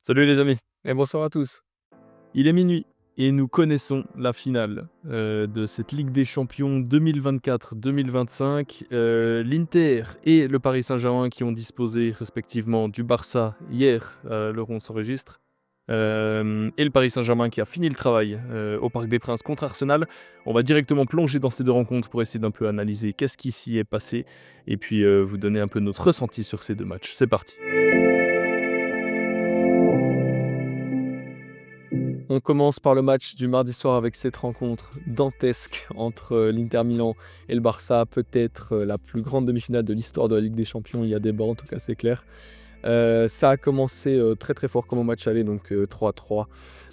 Salut les amis, Et bonsoir à tous. il est minuit et nous connaissons la finale de cette Ligue des Champions 2024-2025. L'Inter et le Paris Saint-Germain qui ont disposé respectivement du Barça hier, l'heure où on s'enregistre, et le Paris Saint-Germain qui a fini le travail au Parc des Princes contre Arsenal. On va directement plonger dans ces deux rencontres pour essayer d'un peu analyser qu'est-ce qui s'y est passé et puis vous donner un peu notre ressenti sur ces deux matchs. C'est parti. On commence par le match du mardi soir avec cette rencontre dantesque entre l'Inter Milan et le Barça, peut-être la plus grande demi-finale de l'histoire de la Ligue des Champions. Il y a débat, en tout cas c'est clair. Ça a commencé très très fort comme au match aller, donc 3-3.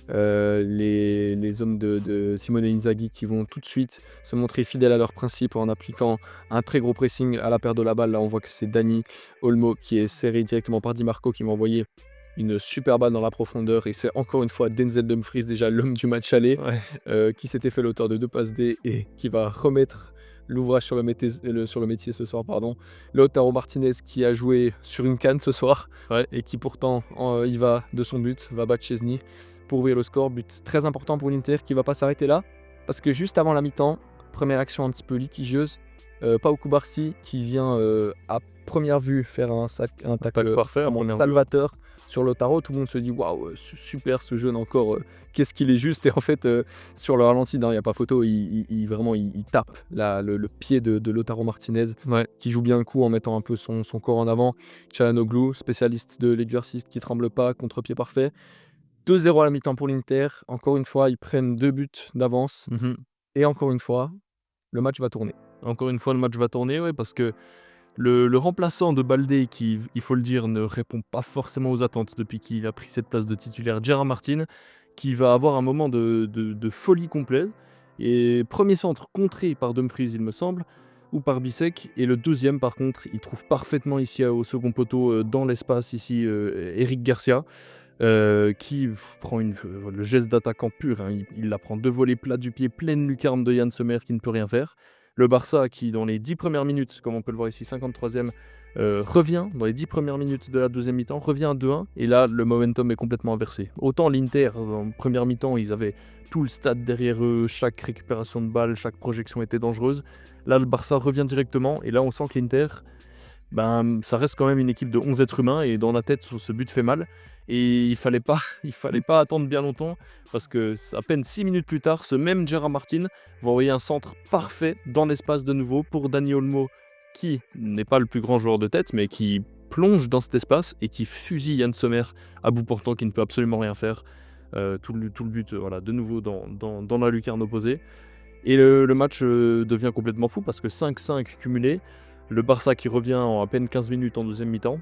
Les hommes de Simone Inzaghi qui vont tout de suite se montrer fidèles à leurs principes en appliquant un très gros pressing à la perte de la balle. Là on voit que c'est Dani Olmo qui est serré directement par Di Marco qui m'a envoyé une super balle dans la profondeur, et c'est encore une fois Denzel Dumfries, déjà l'homme du match aller, Ouais. qui s'était fait l'auteur de 2 passes D et qui va remettre l'ouvrage sur le métier ce soir, pardon. Lautaro Martinez qui a joué sur une canne ce soir, Ouais. et qui pourtant y va de son but, va battre Szczęsny pour ouvrir le score. But très important pour l'Inter qui va pas s'arrêter là, parce que juste avant la mi-temps, première action un petit peu litigieuse, Pau Cubarsí qui vient à première vue faire un tacle parfait, à première vue. salvateur sur Lautaro. Tout le monde se dit waouh, super ce jeune encore, qu'est-ce qu'il est juste. Et en fait, sur le ralenti, il n'y a pas photo, vraiment il tape le pied de Lautaro Martinez, Ouais. qui joue bien le coup en mettant un peu son corps en avant. Çalhanoğlu, spécialiste de l'exercice qui tremble pas, contre-pied parfait. 2-0 à la mi-temps pour l'Inter. Encore une fois, ils prennent 2 buts d'avance. Mmh. Et encore une fois, le match va tourner. Encore une fois, le match va tourner, ouais, parce que le remplaçant de Baldé qui, il faut le dire, ne répond pas forcément aux attentes depuis qu'il a pris cette place de titulaire, Gerard Martin, qui va avoir un moment de folie complète. Et premier centre contré par Dumfries, il me semble, ou par Bissek. Et le deuxième, par contre, il trouve parfaitement ici au second poteau, dans l'espace, ici, Eric Garcia, qui prend le geste d'attaquant pur, hein. Il la prend de volée plat du pied, pleine lucarne de Yann Sommer qui ne peut rien faire. Le Barça qui, dans les 10 premières minutes, comme on peut le voir ici, 53e, revient, dans les 10 premières minutes de la deuxième mi-temps, revient à 2-1, et là, le momentum est complètement inversé. Autant l'Inter, en première mi-temps, ils avaient tout le stade derrière eux, chaque récupération de balle, chaque projection était dangereuse. Là, le Barça revient directement, et là, on sent que l'Inter, ça reste quand même une équipe de 11 êtres humains, et dans la tête, ce but fait mal. Et il fallait pas attendre bien longtemps, parce que à peine 6 minutes plus tard, ce même Gerard Martin va envoyer un centre parfait dans l'espace de nouveau pour Dani Olmo, qui n'est pas le plus grand joueur de tête, mais qui plonge dans cet espace et qui fusille Yann Sommer à bout portant, qui ne peut absolument rien faire. Tout le but, voilà, de nouveau dans la lucarne opposée. Et le match devient complètement fou, parce que 5-5 cumulé, le Barça qui revient en à peine 15 minutes en deuxième mi-temps.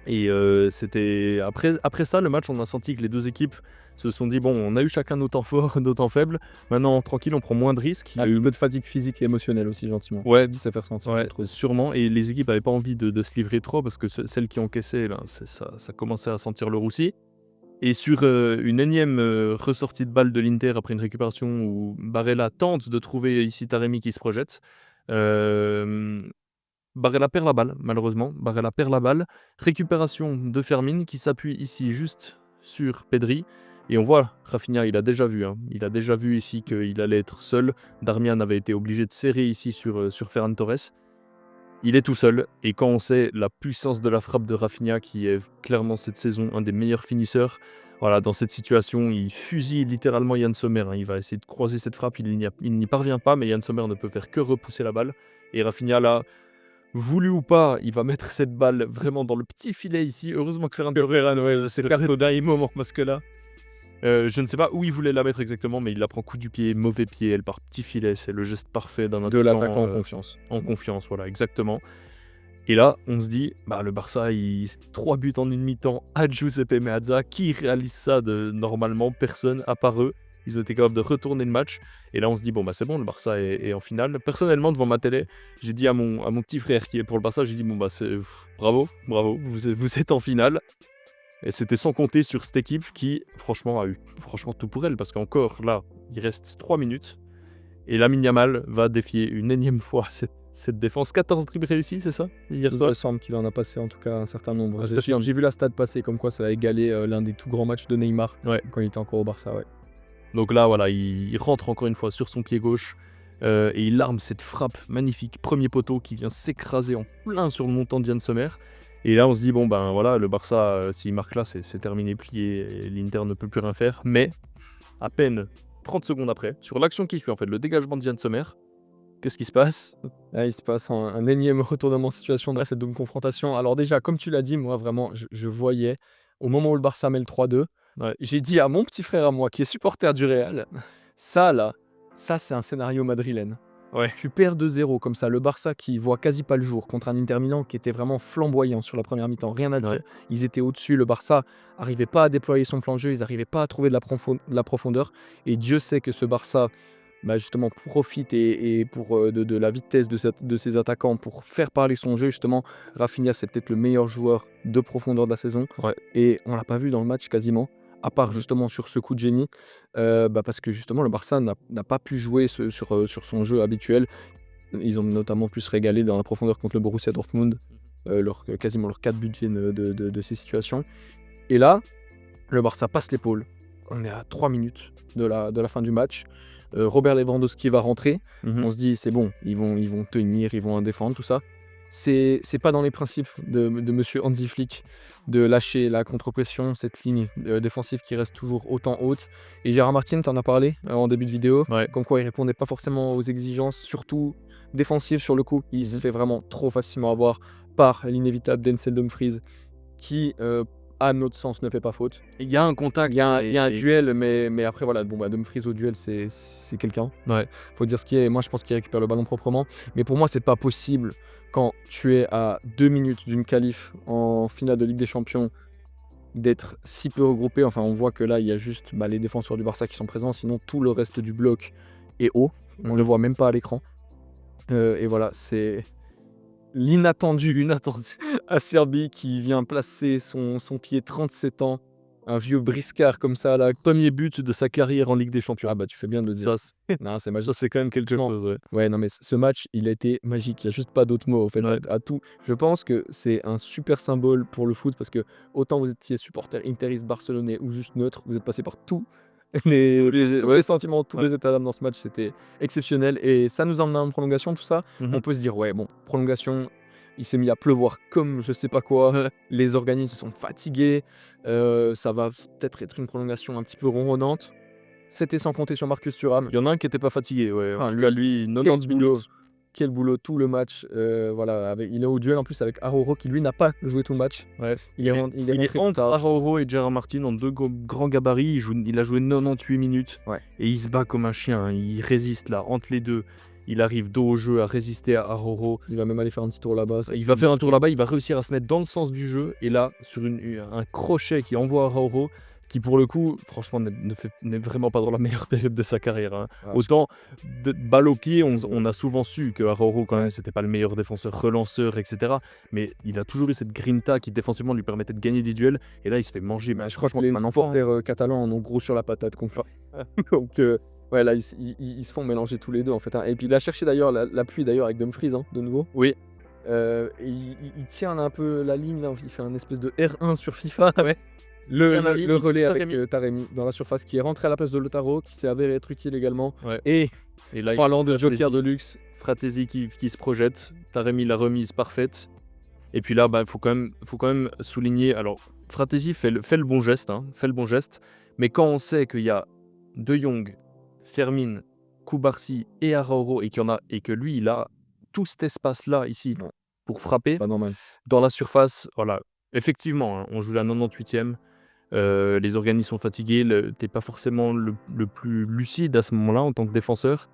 Et c'était après ça, le match, on a senti que les deux équipes se sont dit: bon, on a eu chacun nos temps forts, nos temps faibles. Maintenant, tranquille, on prend moins de risques. Il y a eu un peu de fatigue physique et émotionnelle aussi, gentiment. Ouais, Ça fait ressentir, ouais, je trouve. sûrement. Et les équipes n'avaient pas envie de se livrer trop, parce que celles qui encaissaient, là, ça commençait à sentir le roussi. Et sur une énième ressortie de balle de l'Inter après une récupération où Barella tente de trouver ici Taremi qui se projette, Barella perd la balle, malheureusement. Barella perd la balle. Récupération de Fermin qui s'appuie ici juste sur Pedri. Et on voit, Rafinha, il a déjà vu. Il a déjà vu ici qu'il allait être seul. Darmian avait été obligé de serrer ici sur Ferran Torres. Il est tout seul. Et quand on sait la puissance de la frappe de Rafinha, qui est clairement cette saison un des meilleurs finisseurs, voilà, dans cette situation, il fusille littéralement Yann Sommer. Il va essayer de croiser cette frappe. Il n'y parvient pas, mais Yann Sommer ne peut faire que repousser la balle. Et Rafinha, là, voulu ou pas, il va mettre cette balle vraiment dans le petit filet ici. Heureusement que Ferran Torres, c'est le dernier moment, parce que là, je ne sais pas où il voulait la mettre exactement, mais il la prend coup du pied, mauvais pied, elle part petit filet. C'est le geste parfait d'un De l'attaquant en attaquant confiance. en confiance, voilà, exactement. Et là, on se dit, le Barça, 3 buts en une mi-temps à Giuseppe Meazza. Qui réalise ça normalement? Personne, à part eux. Ils ont été capables de retourner le match. Et là, on se dit, c'est bon, le Barça est en finale. Personnellement, devant ma télé, j'ai dit à mon petit frère qui est pour le Barça, j'ai dit, bravo, vous êtes en finale. Et c'était sans compter sur cette équipe qui, franchement, a eu tout pour elle. Parce qu'encore, là, il reste 3 minutes. Et Lamine Yamal va défier une énième fois cette défense. 14 dribbles réussis, c'est ça hier Il soir me semble qu'il en a passé en tout cas un certain nombre. Ah, c'est sûr. J'ai vu la stat passer comme quoi ça a égalé l'un des tout grands matchs de Neymar Ouais. quand il était encore au Barça. Ouais. Donc là, voilà, il rentre encore une fois sur son pied gauche et il arme cette frappe magnifique, premier poteau qui vient s'écraser en plein sur le montant de Yann Sommer. Et là, on se dit, bon, ben voilà, le Barça, s'il marque là, c'est terminé, plié, et l'Inter ne peut plus rien faire. Mais à peine 30 secondes après, sur l'action qui suit, en fait, le dégagement de Yann Sommer, qu'est-ce qui se passe? Là, il se passe un énième retournement de situation dans cette double confrontation. Alors déjà, comme tu l'as dit, moi vraiment, je voyais, au moment où le Barça met le 3-2, Ouais. j'ai dit à mon petit frère à moi, qui est supporter du Real, ça là, ça c'est un scénario madrilène. Ouais. Tu perds 2-0 comme ça, le Barça qui voit quasi pas le jour contre un Inter Milan qui était vraiment flamboyant sur la première mi-temps, rien à dire. Ouais. Ils étaient au-dessus, le Barça n'arrivait pas à déployer son plan de jeu, ils n'arrivaient pas à trouver de la profondeur. Et Dieu sait que ce Barça, justement, profite et pour de la vitesse de ses attaquants pour faire parler son jeu. Justement, Rafinha, c'est peut-être le meilleur joueur de profondeur de la saison. Ouais. Et on l'a pas vu dans le match quasiment, à part justement sur ce coup de génie, parce que justement le Barça n'a pas pu jouer sur son jeu habituel. Ils ont notamment pu se régaler dans la profondeur contre le Borussia Dortmund, quasiment leurs 4 buts viennent de ces situations. Et là, le Barça passe l'épaule. On est à 3 minutes de la fin du match. Robert Lewandowski va rentrer. On se dit, c'est bon, ils vont tenir, ils vont défendre, tout ça. C'est pas dans les principes de monsieur Hansi Flick de lâcher la contre-pression, cette ligne défensive qui reste toujours autant haute. Et Gérard Martin, t'en as parlé en début de vidéo, Ouais. comme quoi il répondait pas forcément aux exigences, surtout défensives sur le coup. Il se fait vraiment trop facilement avoir par l'inévitable Denzel Dumfries qui, à notre sens, ne fait pas faute. Il y a un contact. Il y a un duel, mais après, voilà, Dumfries au duel, c'est quelqu'un. Ouais. Faut dire ce qui est. Moi, je pense qu'il récupère le ballon proprement. Mais pour moi, c'est pas possible quand tu es à 2 minutes d'une qualif en finale de Ligue des Champions d'être si peu regroupé. Enfin, on voit que là, il y a juste les défenseurs du Barça qui sont présents. Sinon, tout le reste du bloc est haut. On le voit même pas à l'écran. Et voilà, c'est l'inattendu à Serbie qui vient placer son pied 37 ans. Un vieux briscard comme ça, là. Premier but de sa carrière en Ligue des Champions. Ah bah, tu fais bien de le dire. Non, c'est magique. Ça, c'est quand même quelque chose. Ouais. Ouais, non, mais ce match, il a été magique. Il n'y a juste pas d'autres mots, en fait, Ouais. à tout. Je pense que c'est un super symbole pour le foot parce que autant vous étiez supporter interiste barcelonais ou juste neutre, vous êtes passé par tous les sentiments, tous les états d'âme dans ce match. C'était exceptionnel et ça nous emmène en prolongation, tout ça. On peut se dire, ouais, bon, prolongation, il s'est mis à pleuvoir comme je sais pas quoi. Les organismes sont fatigués. Ça va peut-être être une prolongation un petit peu ronronnante. C'était sans compter sur Marcus Thuram. Il y en a un qui était pas fatigué, ouais. En Enfin, tout cas, lui, 90 minutes. Quel boulot tout le match. Voilà, il est au duel en plus avec Aroro qui lui n'a pas joué tout le match. Ouais. Il est rentré entre tard. Araujo et Gérard Martin en deux grands gabarits. Il a joué 98 minutes. Ouais. Et il se bat comme un chien. Hein. Il résiste là, entre les deux. Il arrive dos au jeu à résister à Araujo. Il va même aller faire un petit tour là-bas. Il va faire un tour là-bas, il va réussir à se mettre dans le sens du jeu. Et là, sur un crochet qui envoie Araujo, qui pour le coup, franchement, n'est vraiment pas dans la meilleure période de sa carrière. Hein. Autant, balle au pied, on a souvent su que Araujo, quand même, c'était pas le meilleur défenseur, relanceur, etc. Mais il a toujours eu cette grinta qui défensivement lui permettait de gagner des duels. Et là, il se fait manger. Mais franchement, les supporters catalans en ont gros sur la patate. Donc, ouais, là, ils se font mélanger tous les deux, en fait. Hein. Et puis, il a cherché d'ailleurs l'appui d'ailleurs avec Dumfries, hein, de nouveau. Oui. Et il tient un peu la ligne, là. Il fait un espèce de R1 sur FIFA. Ouais. Le relais avec Taremi dans la surface qui est rentré à la place de Lautaro, qui s'est avéré être utile également. Ouais. Et là, parlant de joker de luxe, Fratesi qui se projette, Taremi la remise parfaite. Et puis là, faut quand même souligner. Alors, Fratesi fait le bon geste, mais quand on sait qu'il y a De Jong, Fermin, Koubarsi et Araujo et que lui, il a tout cet espace-là ici pour frapper pas normal. Dans la surface, voilà. Effectivement, hein, on joue la 98e. Les organismes sont fatigués, t'es pas forcément le plus lucide à ce moment-là en tant que défenseur,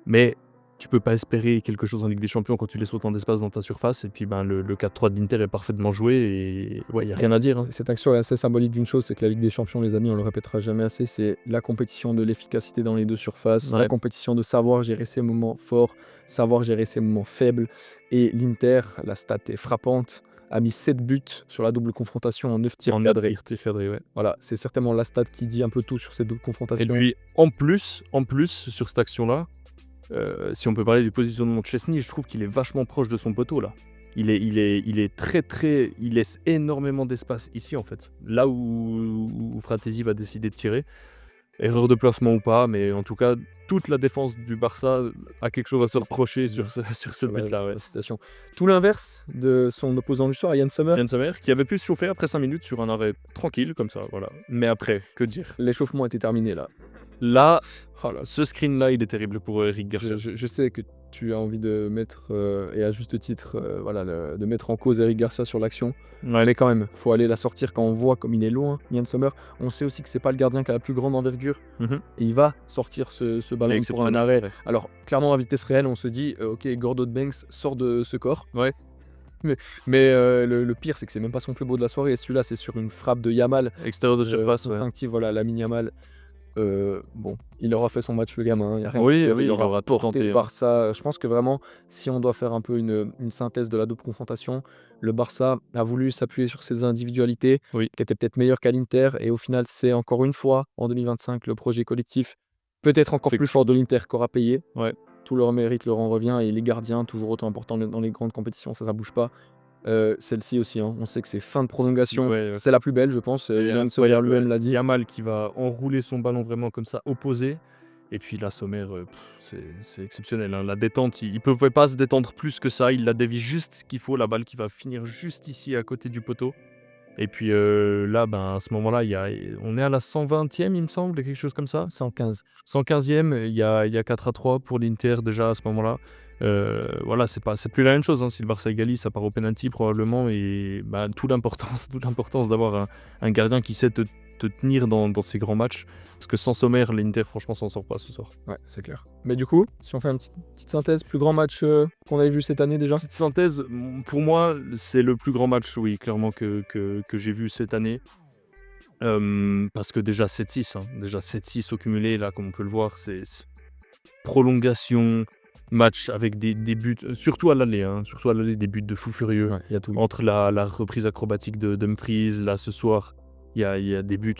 mais tu peux pas espérer quelque chose en Ligue des Champions quand tu laisses autant d'espace dans ta surface. Et puis le 4-3 de l'Inter est parfaitement joué et ouais, il n'y a rien à dire. Hein. Cette action est assez symbolique d'une chose, c'est que la Ligue des Champions, les amis, on le répétera jamais assez, c'est la compétition de l'efficacité dans les deux surfaces, la compétition de savoir gérer ses moments forts, savoir gérer ses moments faibles. Et l'Inter, la stat est frappante, a mis 7 buts sur la double confrontation en 9 tirs cadrés. Ouais. Voilà, c'est certainement la stat qui dit un peu tout sur cette double confrontation. Et puis, en plus, sur cette action-là, Si on peut parler du positionnement de Chesney, je trouve qu'il est vachement proche de son poteau là. Il est très très. Il laisse énormément d'espace ici en fait. Là où Fratesi va décider de tirer. Erreur de placement ou pas, mais en tout cas, toute la défense du Barça a quelque chose à se reprocher sur ce but-là. Ouais. Citation. Tout l'inverse de son opposant du soir, Yann Sommer. Yann Sommer, qui avait pu se chauffer après 5 minutes sur un arrêt tranquille, comme ça, voilà. Mais après, que dire? L'échauffement était terminé là. Là, Oh là, ce screen-là, il est terrible pour Eric Garcia. je sais que tu as envie de mettre, et à juste titre, de mettre en cause Eric Garcia sur l'action. Ouais. Mais quand même, faut aller la sortir quand on voit comme il est loin, Yann Sommer. On sait aussi que c'est pas le gardien qui a la plus grande envergure. Mhm. Et il va sortir ce ballon Avec pour un arrêt. Alors, clairement, à vitesse réelle, on se dit, ok, Gordo Banks sort de ce corps. Ouais. Mais le pire, c'est que c'est même pas son plus beau de la soirée. Et celui-là, c'est sur une frappe de Yamal. Extérieur de surface, ouais. Instinctive, voilà, Lamine Yamal. Bon, il aura fait son match, le gamin. Y a rien Oui, à dire, oui, il il aura aura porté tenté, le hein. Barça. Je pense que vraiment, si on doit faire un peu une synthèse de la double confrontation, le Barça a voulu s'appuyer sur ses individualités, Oui. qui étaient peut-être meilleures qu'à l'Inter. Et au final, c'est encore une fois, en 2025, le projet collectif, peut-être encore plus fort de l'Inter qu'aura payé. Ouais. Tout leur mérite leur en revient. Et les gardiens, toujours autant importants dans les grandes compétitions, ça bouge pas. Celle-ci aussi, hein. On sait que c'est fin de prolongation. Ouais. C'est la plus belle, je pense. Yann Sommer lui-même l'a dit. Yamal qui va enrouler son ballon vraiment comme ça, opposé. Et puis là, Sommer, c'est exceptionnel, hein. La détente, il ne pouvait pas se détendre plus que ça. Il la dévie juste ce qu'il faut, la balle qui va finir juste ici à côté du poteau. Et puis là, à ce moment-là, on est à la 120e, il me semble, quelque chose comme ça. 115. 115e, il y a 4-3 pour l'Inter déjà à ce moment-là. Voilà, c'est plus la même chose, hein. Si le Barça égalise, ça part au penalty probablement. Et toute l'importance d'avoir un gardien qui sait te tenir dans ces grands matchs. Parce que sans Sommer, l'Inter, franchement, s'en sort pas ce soir. Ouais, c'est clair. Mais du coup, si on fait une petite synthèse, plus grand match qu'on avait vu cette année déjà. Petite synthèse, pour moi, c'est le plus grand match, oui, clairement, que j'ai vu cette année. Parce que déjà 7-6, hein. Déjà 7-6 au cumulé, là, comme on peut le voir, c'est prolongation, match avec des buts, surtout à l'aller, hein, des buts de fou furieux. Ouais, il y a tout. Entre la reprise acrobatique de Dumfries, là, ce soir, il y a des buts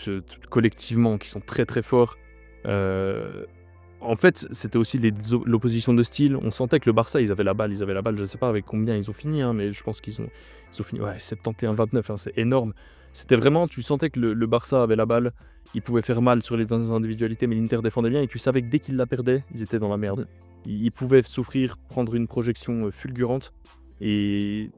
collectivement qui sont très très forts. En fait, c'était aussi l'opposition de style. On sentait que le Barça, ils avaient la balle. Je ne sais pas avec combien ils ont fini, hein, mais je pense qu'ils ont fini 71-29, hein, c'est énorme. C'était vraiment, tu sentais que le Barça avait la balle, ils pouvaient faire mal sur les individualités, mais l'Inter défendait bien, et tu savais que dès qu'ils la perdaient, ils étaient dans la merde. Ils pouvaient souffrir, prendre une projection fulgurante, et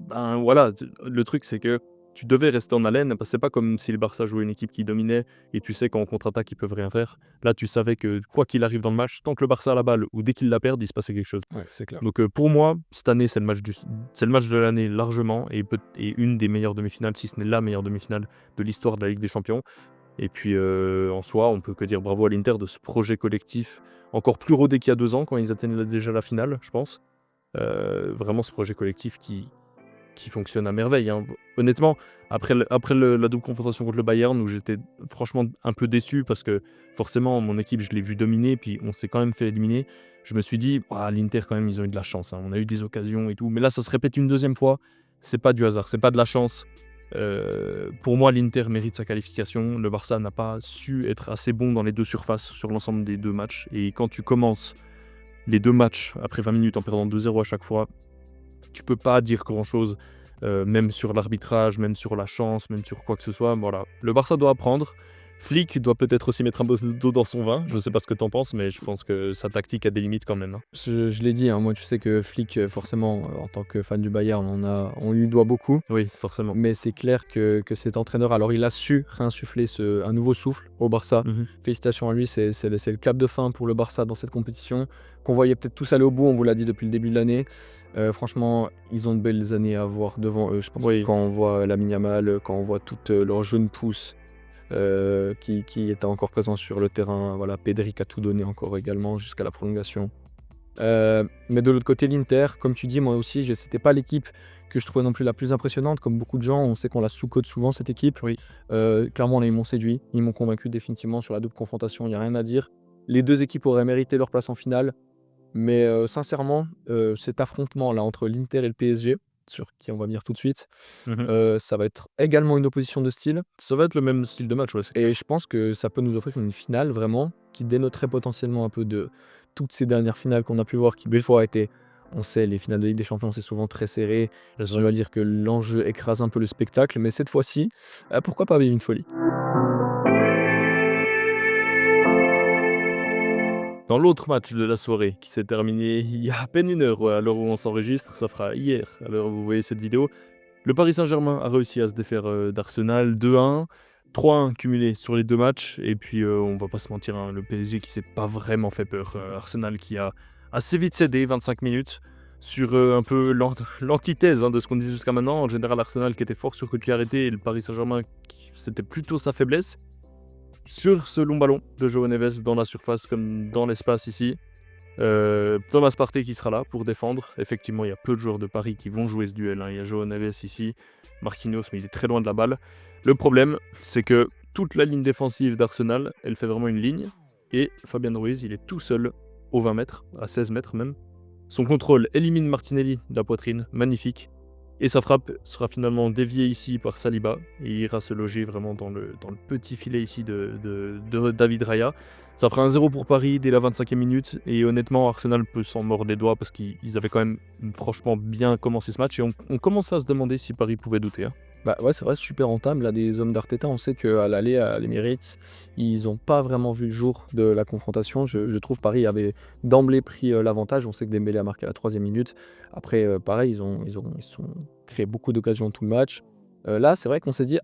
voilà, le truc c'est que tu devais rester en haleine, parce que c'est pas comme si le Barça jouait une équipe qui dominait, et tu sais qu'en contre-attaque ils peuvent rien faire. Là tu savais que quoi qu'il arrive dans le match, tant que le Barça a la balle, ou dès qu'il la perd, il se passait quelque chose. Ouais, c'est clair. Donc pour moi, cette année, c'est le match de l'année largement, et une des meilleures demi-finales, si ce n'est la meilleure demi-finale de l'histoire de la Ligue des Champions. Et puis en soi, on peut que dire bravo à l'Inter de ce projet collectif, encore plus rodé qu'il y a 2 ans, quand ils atteignaient déjà la finale, je pense. Vraiment ce projet collectif qui fonctionne à merveille, hein. Honnêtement, après la double confrontation contre le Bayern, où j'étais franchement un peu déçu, parce que forcément, mon équipe, je l'ai vu dominer, puis on s'est quand même fait éliminer. Je me suis dit, l'Inter, quand même, ils ont eu de la chance, hein. On a eu des occasions et tout. Mais là, ça se répète une deuxième fois. C'est pas du hasard, c'est pas de la chance. Pour moi, l'Inter mérite sa qualification. Le Barça n'a pas su être assez bon dans les deux surfaces sur l'ensemble des 2 matchs. Et quand tu commences les 2 matchs après 20 minutes en perdant 2-0 à chaque fois, tu peux pas dire grand-chose, même sur l'arbitrage, même sur la chance, même sur quoi que ce soit. Voilà. Le Barça doit apprendre. Flick doit peut-être aussi mettre un peu d'eau dans son vin. Je sais pas ce que t'en penses, mais je pense que sa tactique a des limites quand même, hein. Je l'ai dit, hein, moi tu sais que Flick, forcément, en tant que fan du Bayern, on lui doit beaucoup. Oui, forcément. Mais c'est clair que cet entraîneur, alors il a su réinsuffler un nouveau souffle au Barça. Félicitations à lui, c'est le cap de fin pour le Barça dans cette compétition, qu'on voyait peut-être tous aller au bout, on vous l'a dit depuis le début de l'année. Franchement, ils ont de belles années à voir devant eux. Je pense que quand on voit Lamine Yamal, quand on voit toutes leurs jeunes pousses qui étaient encore présents sur le terrain, voilà, Pedri qui a tout donné encore également jusqu'à la prolongation. Mais de l'autre côté, l'Inter, comme tu dis, moi aussi, c'était pas l'équipe que je trouvais non plus la plus impressionnante. Comme beaucoup de gens, on sait qu'on la sous-cote souvent, cette équipe. Oui. Clairement, là, ils m'ont séduit. Ils m'ont convaincu définitivement sur la double confrontation. Il n'y a rien à dire. Les 2 équipes auraient mérité leur place en finale. Mais sincèrement, cet affrontement-là entre l'Inter et le PSG, sur qui on va venir tout de suite, ça va être également une opposition de style. Ça va être le même style de match, ouais. Et je pense que ça peut nous offrir une finale vraiment qui dénoterait potentiellement un peu de toutes ces dernières finales qu'on a pu voir qui des fois étaient, on sait, les finales de Ligue des Champions, c'est souvent très serré. Je dois dire que l'enjeu écrase un peu le spectacle, mais cette fois-ci, pourquoi pas vivre une folie? Dans l'autre match de la soirée qui s'est terminé il y a à peine 1 heure, à l'heure où on s'enregistre, ça fera hier, à l'heure où vous voyez cette vidéo, le Paris Saint-Germain a réussi à se défaire d'Arsenal 2-1, 3-1 cumulé sur les 2 matchs et puis on va pas se mentir, hein, le PSG qui s'est pas vraiment fait peur. Arsenal qui a assez vite cédé 25 minutes sur un peu l'antithèse de ce qu'on disait jusqu'à maintenant. En général, Arsenal qui était fort sur coup de pied arrêté et le Paris Saint-Germain c'était plutôt sa faiblesse. Sur ce long ballon de João Neves dans la surface comme dans l'espace ici, Thomas Partey qui sera là pour défendre. Effectivement, il y a peu de joueurs de Paris qui vont jouer ce duel. Il y a João Neves ici, Marquinhos, mais il est très loin de la balle. Le problème, c'est que toute la ligne défensive d'Arsenal, elle fait vraiment une ligne. Et Fabian Ruiz, il est tout seul aux 20 mètres, à 16 mètres même. Son contrôle élimine Martinelli de la poitrine, magnifique. Et sa frappe sera finalement déviée ici par Saliba. Et il ira se loger vraiment dans le petit filet ici de David Raya. Ça fera 1-0 pour Paris dès la 25e minute. Et honnêtement, Arsenal peut s'en mordre les doigts parce qu'ils avaient quand même franchement bien commencé ce match. Et on commence à se demander si Paris pouvait douter. Bah ouais, c'est vrai, super rentable. Là, des hommes d'Arteta, on sait qu'à l'aller à l'Emirates, ils n'ont pas vraiment vu le jour de la confrontation. Je trouve Paris avait d'emblée pris l'avantage. On sait que Dembélé a marqué à la 3e minute. Après, pareil, ils sont créé beaucoup d'occasions tout le match. Là, c'est vrai qu'on s'est dit,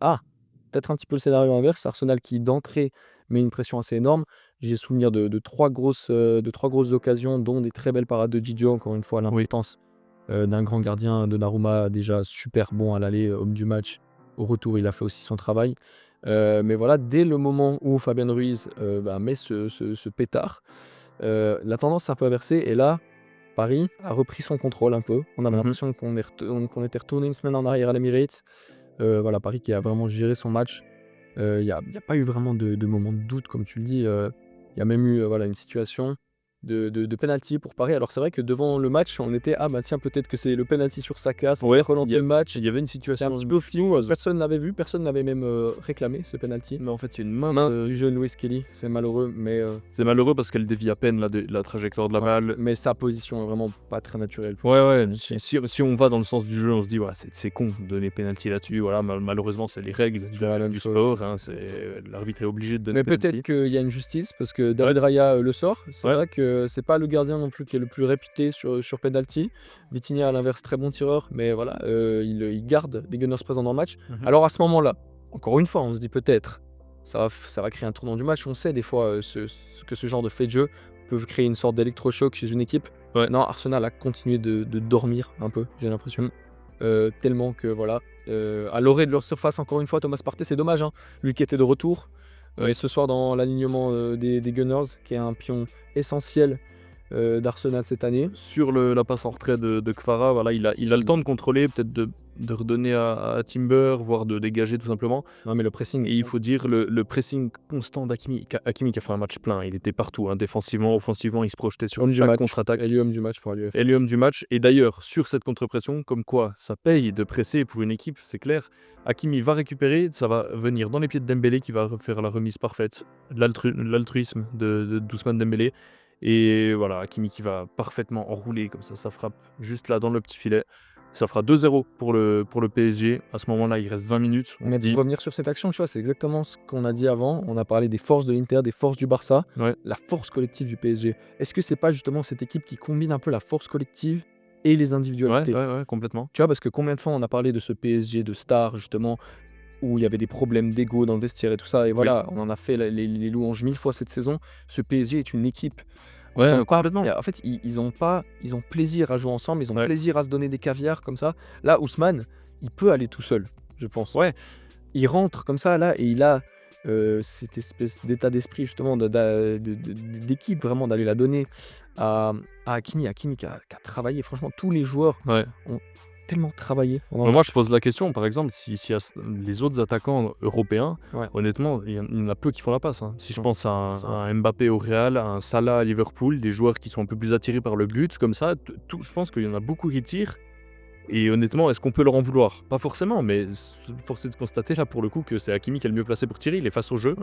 peut-être un petit peu le scénario inverse. Arsenal qui, d'entrée, met une pression assez énorme. J'ai souvenir de 3 grosses occasions, dont des très belles parades de Gigio, encore une fois, l'importance d'un grand gardien, de Donnarumma, déjà super bon à l'aller, homme du match. Au retour, il a fait aussi son travail. Mais voilà, dès le moment où Fabian Ruiz met ce pétard, la tendance s'est un peu inversée. Et là, Paris a repris son contrôle un peu. On avait l'impression qu'on était retourné une semaine en arrière à l'Emirates. Voilà, Paris qui a vraiment géré son match. Il n'y a pas eu vraiment de moment de doute, comme tu le dis. Il y a même eu une situation de penalty pour Paris. Alors c'est vrai que devant le match, on était tiens, peut-être que c'est le penalty sur Saka, ça va relancer le match. Il y avait une situation un petit peu flou, personne l'avait vu, personne n'avait même réclamé ce penalty. Mais en fait, il y a une main Du jeune Louis Kelly, c'est malheureux, mais c'est malheureux parce qu'elle dévie à peine la trajectoire de la balle. mais sa position est vraiment pas très naturelle. Ouais, si on va dans le sens du jeu, on se dit c'est con de donner penalty là-dessus. Voilà, malheureusement, c'est les règles du sport. L'arbitre est obligé de donner Mais penalty. peut-être qu'il y a une justice parce que David Raya le sort. C'est vrai que c'est pas le gardien non plus qui est le plus réputé sur penalty. Vitinha à l'inverse, très bon tireur, mais voilà, il garde les Gunners présents dans le match. Alors à ce moment-là, encore une fois, on se dit peut-être ça va créer un tournant du match. On sait des fois que ce genre de fait de jeu peuvent créer une sorte d'électrochoc chez une équipe. Non, Arsenal a continué de dormir un peu, j'ai l'impression. Tellement que voilà, à l'orée de leur surface, encore une fois, Thomas Partey, c'est dommage, lui qui était de retour. Et ce soir dans l'alignement des Gunners, qui est un pion essentiel d'Arsenal cette année. Sur la passe en retrait de Kvara, voilà, il a le temps de contrôler, peut-être de redonner à Timber, voire de dégager tout simplement. Non mais le pressing, et il faut dire le pressing constant d'Hakimi. Hakimi qui a fait un match plein, il était partout, défensivement, offensivement, il se projetait sur chaque contre-attaque. Et l'homme du match pour lui. Et l'homme du match. Et d'ailleurs, sur cette contre-pression, comme quoi ça paye de presser pour une équipe, c'est clair. Hakimi va récupérer, ça va venir dans les pieds de Dembélé qui va faire la remise parfaite. L'altruisme de Ousmane Dembélé. Et voilà, Hakimi qui va parfaitement enrouler comme ça, ça frappe juste là dans le petit filet. Ça fera 2-0 pour le PSG. À ce moment-là, il reste 20 minutes. Mais pour revenir sur cette action, tu vois, c'est exactement ce qu'on a dit avant. On a parlé des forces de l'Inter, des forces du Barça, la force collective du PSG. Est-ce que c'est pas justement cette équipe qui combine un peu la force collective et les individualités? Ouais, complètement. Tu vois, parce que combien de fois on a parlé de ce PSG de stars, justement, où il y avait des problèmes d'ego dans le vestiaire et tout ça. Et voilà, on en a fait les louanges 1000 fois cette saison. Ce PSG est une équipe. Ouais, complètement. En fait, ils ont plaisir à jouer ensemble, ils ont plaisir à se donner des caviars comme ça. Là, Ousmane, il peut aller tout seul, je pense. Ouais. Il rentre comme ça, là, et il a cette espèce d'état d'esprit, justement, d'équipe, vraiment, d'aller la donner à Hakimi. Hakimi qui a travaillé, franchement, tous les joueurs ont tellement travaillé. Moi, je pose la question, par exemple, si les autres attaquants européens, honnêtement, il y en a peu qui font la passe. Si je pense à un Mbappé au Real, à un Salah à Liverpool, des joueurs qui sont un peu plus attirés par le but, comme ça, je pense qu'il y en a beaucoup qui tirent. Et honnêtement, est-ce qu'on peut leur en vouloir? Pas forcément, mais force est de constater là pour le coup que c'est Hakimi qui est le mieux placé pour tirer. Il est face au jeu.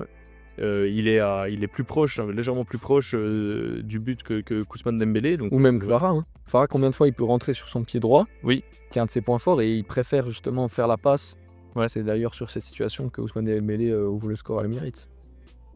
il est plus proche, légèrement plus proche du but que Ousmane Dembélé. Donc, Ou même Kvara. Hein. Kvara, combien de fois il peut rentrer sur son pied droit, Oui, qui est un de ses points forts, et il préfère justement faire la passe. Ouais. C'est d'ailleurs sur cette situation que Ousmane Dembélé ouvre le score à l'Emirates.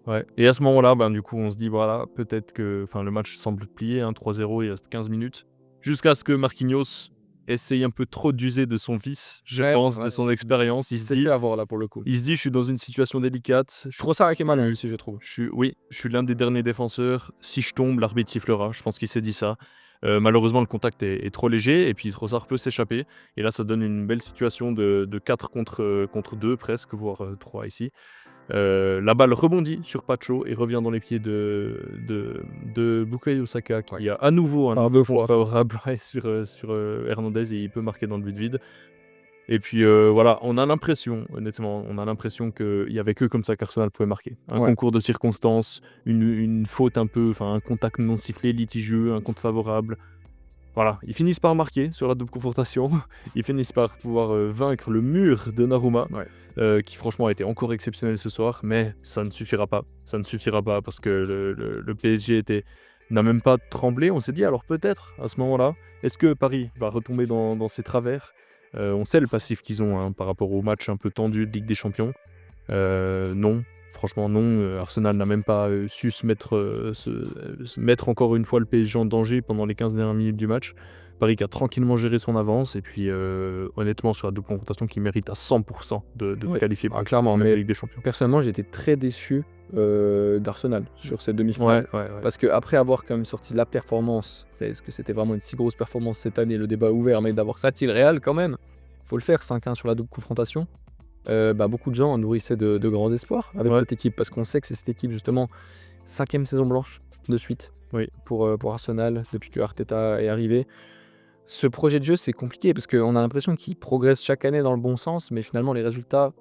ouais. Et à ce moment-là, du coup, on se dit, voilà, peut-être que le match semble plié, 3-0, il reste 15 minutes. Jusqu'à ce que Marquinhos essaye un peu trop d'user de son vice, je pense, de son expérience. Il se C'est dit, fait avoir là pour le coup. je suis dans une situation délicate. Je trouve ça avec Emmanuel aussi, je trouve. Je suis l'un des derniers défenseurs. Si je tombe, l'arbitre sifflera. Je pense qu'il s'est dit ça. Malheureusement, le contact est trop léger et puis Trossard peut s'échapper. Et là, ça donne une belle situation de 4 contre 2 presque, voire 3 ici. La balle rebondit sur Pacho et revient dans les pieds de Bukayo Saka qui a à nouveau un Par 2 fois. favorable sur Hernandez et il peut marquer dans le but vide. Et puis voilà, on a l'impression qu'il n'y avait que comme ça qu'Arsenal pouvait marquer. Un concours de circonstances, une faute un peu, un contact non sifflé, litigieux, un compte favorable. Voilà, ils finissent par marquer sur la double confrontation. Ils finissent par pouvoir vaincre le mur de Naruma, qui franchement a été encore exceptionnel ce soir, mais ça ne suffira pas. Ça ne suffira pas parce que le PSG n'a même pas tremblé. On s'est dit alors peut-être à ce moment-là, est-ce que Paris va retomber dans ses travers? On sait le passif qu'ils ont par rapport au match un peu tendu de Ligue des Champions. Non, franchement non. Arsenal n'a même pas su se mettre encore une fois le PSG en danger pendant les 15 dernières minutes du match. Paris qui a tranquillement géré son avance et puis honnêtement sur la double confrontation qui mérite à 100% de qualifier pour clairement, la mais Ligue des Champions. personnellement j'ai été très déçu d'Arsenal sur cette demi-finale. Parce qu'après avoir quand même sorti la performance, est-ce que c'était vraiment une si grosse performance cette année, le débat est ouvert, mais d'avoir sorti le Real quand même, faut le faire, 5-1 sur la double confrontation. Beaucoup de gens nourrissaient de grands espoirs avec cette équipe, parce qu'on sait que c'est cette équipe justement 5e saison blanche de suite pour Arsenal depuis que Arteta est arrivé. Ce projet de jeu c'est compliqué parce qu'on a l'impression qu'il progresse chaque année dans le bon sens, mais finalement les résultats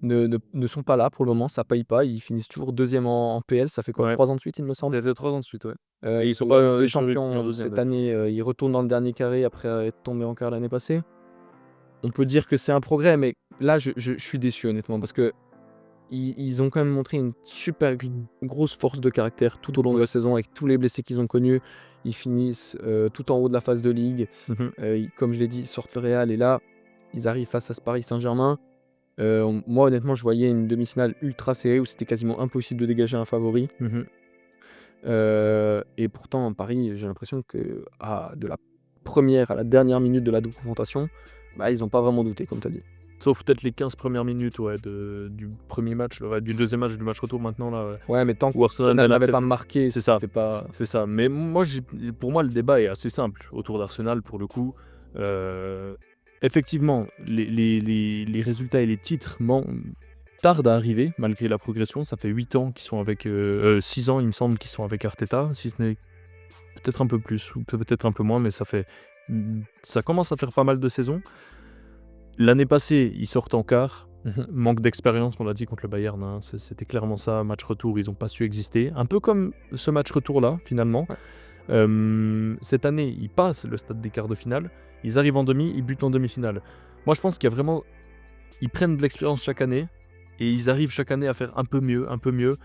ne sont pas là pour le moment, ça paye pas. Ils finissent toujours 2e en PL, ça fait quoi 3 ans de suite il me semble. C'était 3 ans de suite, Ils sont pas les champions cette année, ils retournent dans le dernier carré après être tombés en quart l'année passée. On peut dire que c'est un progrès, mais là je suis déçu honnêtement parce que ils ont quand même montré une super grosse force de caractère tout au long de la saison avec tous les blessés qu'ils ont connus. Ils finissent tout en haut de la phase de ligue. Comme je l'ai dit, ils sortent le Real et là ils arrivent face à ce Paris Saint-Germain. Moi honnêtement je voyais une demi-finale ultra serrée où c'était quasiment impossible de dégager un favori. Et pourtant Paris, j'ai l'impression que de la première à la dernière minute de la double confrontation, ils n'ont pas vraiment douté comme tu as dit. Sauf peut-être les 15 premières minutes du premier match, du deuxième match, du match retour maintenant là. Ouais, mais tant que Arsenal n'avait pas marqué, c'est ça. C'est ça. Mais pour moi, le débat est assez simple autour d'Arsenal pour le coup. Effectivement, les résultats et les titres tardent à arriver malgré la progression. Ça fait 8 ans qu'ils sont avec 6 ans, il me semble, qu'ils sont avec Arteta, si ce n'est peut-être un peu plus ou peut-être un peu moins, mais ça commence à faire pas mal de saisons. L'année passée, ils sortent en quart. Manque d'expérience, on l'a dit, contre le Bayern. C'était clairement ça. Match retour, ils n'ont pas su exister. Un peu comme ce match retour-là, finalement. Cette année, ils passent le stade des quarts de finale. Ils arrivent en demi, ils butent en demi-finale. Moi, je pense qu'il y a vraiment... Ils prennent de l'expérience chaque année. Et ils arrivent chaque année à faire un peu mieux.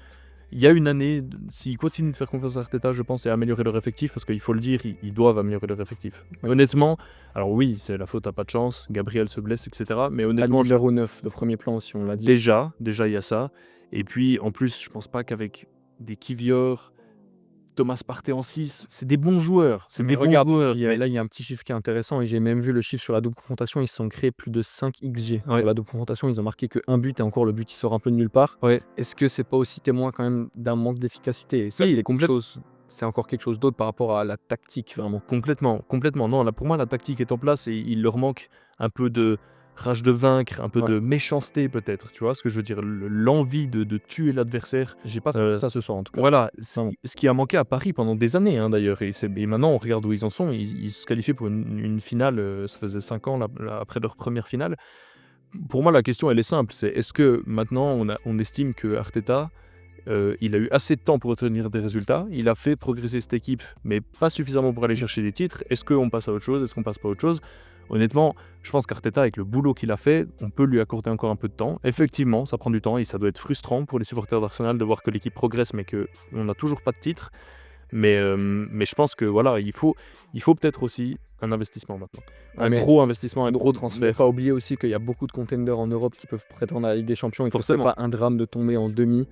Il y a une année, s'ils continuent de faire confiance à Arteta, je pense, et à améliorer leur effectif, parce qu'il faut le dire, ils doivent améliorer leur effectif. Mais honnêtement, alors oui, c'est la faute à pas de chance, Gabriel se blesse, etc. Mais honnêtement, numéro 9 de premier plan, si on l'a dit. Déjà, il y a ça. Et puis, en plus, je pense pas qu'avec des Kivior, Thomas Partey en 6, c'est des bons joueurs. Mais regarde, là, il y a un petit chiffre qui est intéressant, et j'ai même vu le chiffre sur la double confrontation, ils se sont créés plus de 5 XG. Sur la double confrontation, ils ont marqué qu'un but, et encore le but, il sort un peu de nulle part. Est-ce que c'est pas aussi témoin quand même d'un manque d'efficacité? Et ça, c'est encore quelque chose d'autre par rapport à la tactique, vraiment. Complètement. Non, là, pour moi, la tactique est en place, et il leur manque un peu de rage de vaincre, un peu de méchanceté peut-être, tu vois ce que je veux dire, l'envie de tuer l'adversaire. J'ai pas trouvé ça ce soir en tout cas. Voilà, ce qui a manqué à Paris pendant des années d'ailleurs, et maintenant on regarde où ils en sont, ils se qualifient pour une finale, ça faisait 5 ans après leur première finale. Pour moi la question elle est simple, c'est est-ce que maintenant on estime que Arteta, il a eu assez de temps pour obtenir des résultats, il a fait progresser cette équipe, mais pas suffisamment pour aller chercher des titres, est-ce qu'on passe à autre chose, est-ce qu'on passe pas à autre chose? honnêtement, je pense qu'Arteta, avec le boulot qu'il a fait, on peut lui accorder encore un peu de temps. Effectivement, ça prend du temps et ça doit être frustrant pour les supporters d'Arsenal de voir que l'équipe progresse mais qu'on n'a toujours pas de titre. Mais je pense que voilà, il faut peut-être aussi un investissement maintenant. Gros investissement, un gros Ne transfert. pas oublier aussi qu'il y a beaucoup de contenders en Europe qui peuvent prétendre à la Ligue des Champions et que c'est Forcément. pas un drame de tomber en demi.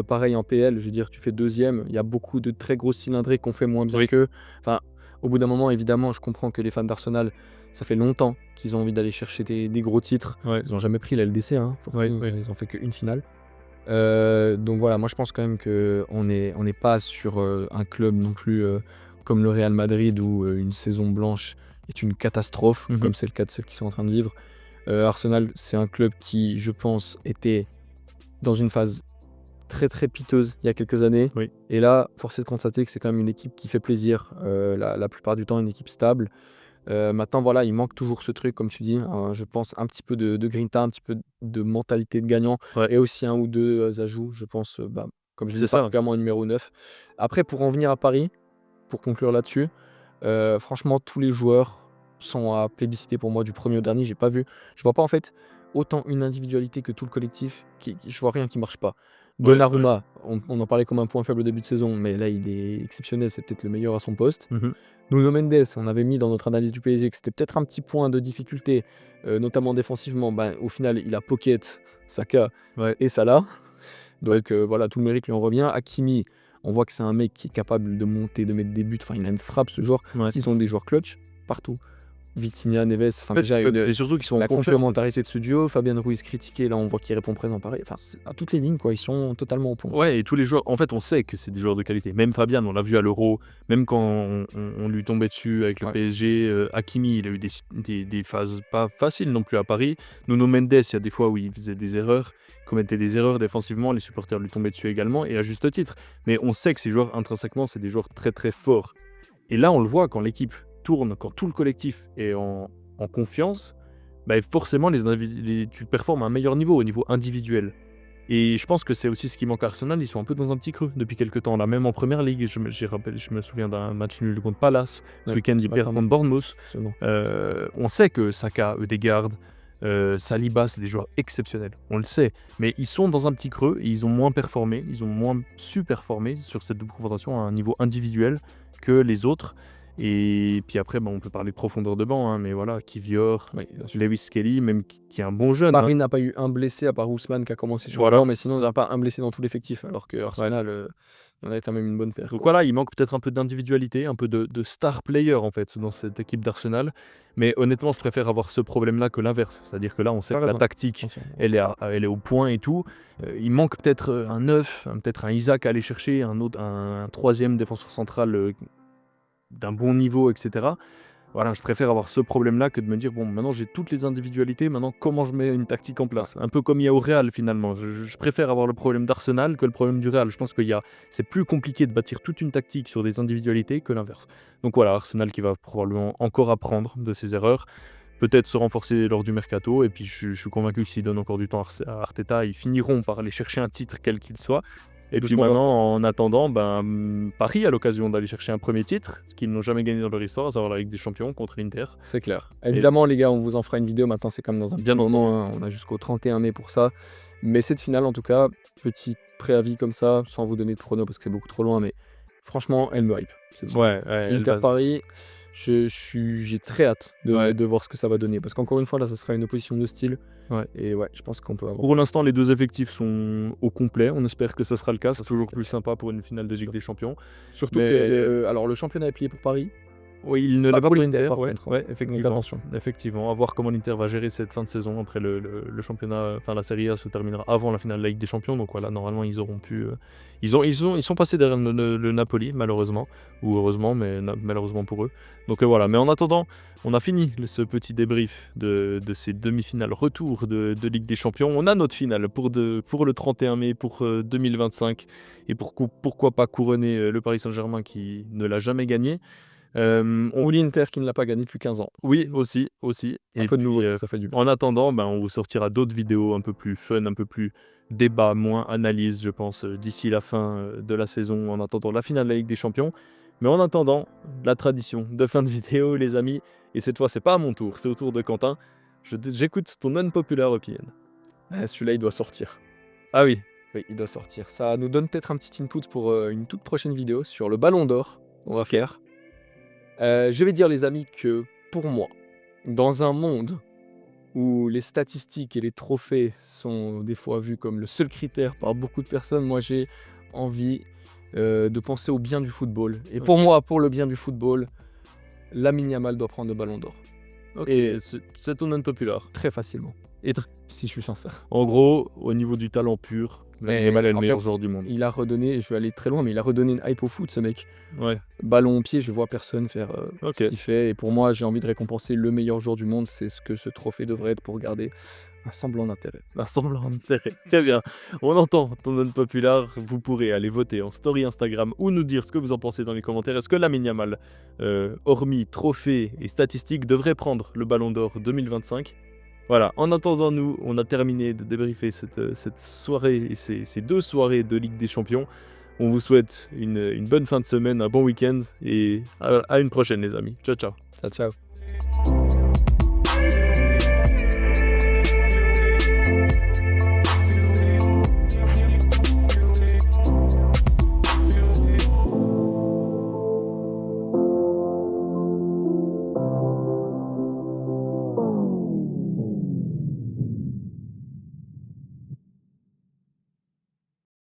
Pareil en PL, je veux dire, tu fais deuxième, il y a beaucoup de très grosses cylindrées qu'on fait moins bien Oui. qu'eux. Enfin, au bout d'un moment, évidemment, je comprends que les fans d'Arsenal, ça fait longtemps qu'ils ont envie d'aller chercher des gros titres. Ouais. Ils n'ont jamais pris la LDC, hein. Ouais. Ils ont fait qu'une finale. Donc voilà, moi je pense quand même qu'on n'est pas sur un club non plus comme le Real Madrid où une saison blanche est une catastrophe, Mhm. comme c'est le cas de ceux qui sont en train de vivre. Arsenal, c'est un club qui, je pense, était dans une phase très très piteuse il y a quelques années. Oui. Et là, force est de constater que c'est quand même une équipe qui fait plaisir, la plupart du temps une équipe stable. Maintenant, voilà, il manque toujours ce truc, comme tu dis, je pense un petit peu de grinta, un petit peu de mentalité de gagnant Ouais. et aussi un ou deux ajouts, je pense, comme je C'est disais, ça. particulièrement au numéro 9. Après, pour en venir à Paris, pour conclure là-dessus, franchement, tous les joueurs sont à plébisciter pour moi du premier au dernier. Je vois pas en fait autant une individualité que tout le collectif. Je vois rien qui marche pas. Ouais, Donnarumma, on en parlait comme un point faible au début de saison, mais là il est exceptionnel, c'est peut-être le meilleur à son poste. Mhm. Nuno Mendes, on avait mis dans notre analyse du PSG que c'était peut-être un petit point de difficulté, notamment défensivement. Au final, il a Pocket, Saka Ouais. et Salah. Donc voilà, tout le mérite lui en revient. Hakimi, on voit que c'est un mec qui est capable de monter, de mettre des buts. Enfin, il a une frappe, ce joueur. Ouais. Ils ont des joueurs clutch partout. Vitinha, Neves, enfin En fait, déjà et surtout qu'ils sont la en confiance. complémentarité de ce duo. Fabien Ruiz critiqué, là on voit qu'il répond présent pareil. Enfin, à toutes les lignes, quoi, ils sont totalement au point. Ouais, et tous les joueurs, en fait, on sait que c'est des joueurs de qualité. Même Fabian, on l'a vu à l'Euro, même quand on lui tombait dessus avec le Ouais. PSG. Hakimi, il a eu des phases pas faciles non plus à Paris. Nuno Mendes, il y a des fois où il faisait des erreurs, commettait des erreurs défensivement, les supporters lui tombaient dessus également, et à juste titre. Mais on sait que ces joueurs, intrinsèquement, c'est des joueurs très très forts. Et là, on le voit quand l'équipe tourne, quand tout le collectif est en confiance, forcément, tu performes à un meilleur niveau, au niveau individuel. Et je pense que c'est aussi ce qui manque à Arsenal, ils sont un peu dans un petit creux depuis quelques temps. Là, même en première ligue, je me souviens d'un match nul contre Palace. Ce Ouais, week-end, ils perdent contre Bournemouth. c'est bon. On sait que Saka, Ødegaard, Saliba, c'est des joueurs exceptionnels. On le sait. Mais ils sont dans un petit creux et ils ont moins performé, ils ont moins su performer sur cette double confrontation à un niveau individuel que les autres. Et puis après, on peut parler de profondeur de banc, hein, mais voilà, Kivior, Oui, bien sûr. Lewis Kelly, même qui est un bon jeune. Paris n'a pas eu un blessé à part Ousmane qui a commencé sur Voilà. le banc, mais sinon il n'y a pas un blessé dans tout l'effectif, alors que Arsenal, il y en avait quand même une bonne paire. Donc quoi. voilà, il manque peut-être un peu d'individualité, un peu de star player en fait dans cette équipe d'Arsenal. Mais honnêtement, je préfère avoir ce problème-là que l'inverse. C'est-à-dire que là, on sait T'as que la raison. tactique, Attention. elle est au point et tout. Il manque peut-être un neuf, peut-être un Isaac à aller chercher, un troisième défenseur central d'un bon niveau, etc. Voilà, je préfère avoir ce problème-là que de me dire, bon, maintenant j'ai toutes les individualités, maintenant comment je mets une tactique en place? Un peu comme il y a au Real finalement. Je préfère avoir le problème d'Arsenal que le problème du Real. Je pense c'est plus compliqué de bâtir toute une tactique sur des individualités que l'inverse. Donc voilà, Arsenal qui va probablement encore apprendre de ses erreurs, peut-être se renforcer lors du mercato, et puis je suis convaincu que s'ils donnent encore du temps à Arteta, ils finiront par aller chercher un titre quel qu'il soit. Et puis maintenant, en attendant, Paris a l'occasion d'aller chercher un premier titre, ce qu'ils n'ont jamais gagné dans leur histoire, à savoir la Ligue des Champions contre l'Inter. C'est clair. Évidemment, les gars, on vous en fera une vidéo. Maintenant, c'est comme dans un bien moment. Hein. On a jusqu'au 31 mai pour ça. Mais cette finale, en tout cas, petit préavis comme ça, sans vous donner de prono parce que c'est beaucoup trop loin. Mais franchement, elle me hype. Ouais, Inter-Paris, j'ai très hâte de voir ce que ça va donner. Parce qu'encore une fois, là, ça sera une opposition de style. Ouais. Et ouais, je pense qu'on peut avoir. Pour l'instant, les deux effectifs sont au complet. On espère que ça sera le cas. C'est toujours plus sympa pour une finale de Ligue des Champions. Surtout que alors, le championnat est plié pour Paris. Oui, il ne l'a pas pour l'Inter. par Ouais, contre. ouais, Donc effectivement. attention. Effectivement, à voir comment l'Inter va gérer cette fin de saison. Après, le championnat, enfin la Serie A se terminera avant la finale de la Ligue des Champions. Donc voilà, normalement, ils auront pu. Ils sont passés derrière le Napoli, malheureusement. Ou heureusement, mais malheureusement pour eux. Donc voilà, mais en attendant, on a fini ce petit débrief de ces demi-finales retour de Ligue des Champions. On a notre finale pour le 31 mai, pour 2025. Et pourquoi pas couronner le Paris Saint-Germain qui ne l'a jamais gagné. Ou l'Inter qui ne l'a pas gagné depuis 15 ans. Oui, aussi. Un peu de nouveau, ça fait du bien. En attendant, on vous sortira d'autres vidéos un peu plus fun, un peu plus débat, moins analyse, je pense, d'ici la fin de la saison, en attendant la finale de la Ligue des Champions. Mais en attendant, la tradition de fin de vidéo, les amis, Et cette fois, c'est pas à mon tour, c'est au tour de Quentin. J'écoute ton unpopular opinion. Celui-là, il doit sortir. Ah oui, Oui, il doit sortir. Ça nous donne peut-être un petit input pour une toute prochaine vidéo sur le Ballon d'Or qu'on va faire. Je vais dire, les amis, que pour moi, dans un monde où les statistiques et les trophées sont des fois vus comme le seul critère par beaucoup de personnes, moi j'ai envie de penser au bien du football. Et pour moi, pour le bien du football, Lamine Yamal doit prendre le Ballon d'Or. ok, Et c'est ton unpopular. très facilement, Et si je suis sincère. en gros, au niveau du talent pur, Lamine Mais Yamal est le en meilleur fait, joueur du monde. Il a redonné, je vais aller très loin, mais il a redonné une hype au foot, ce mec. Ouais, Ballon au pied, je vois personne faire ok. ce qu'il fait. Et pour moi, j'ai envie de récompenser le meilleur joueur du monde. C'est ce que ce trophée devrait être pour garder un semblant d'intérêt. Un semblant d'intérêt. Très bien. On entend ton unpopular. Vous pourrez aller voter en story Instagram ou nous dire ce que vous en pensez dans les commentaires. Est-ce que Lamine Yamal, hormis trophées et statistiques, devrait prendre le Ballon d'Or 2025 ? Voilà, en attendant, nous, on a terminé de débriefer cette soirée et ces 2 soirées de Ligue des Champions. On vous souhaite une bonne fin de semaine, un bon week-end et à une prochaine, les amis. Ciao, ciao. Ciao, ciao.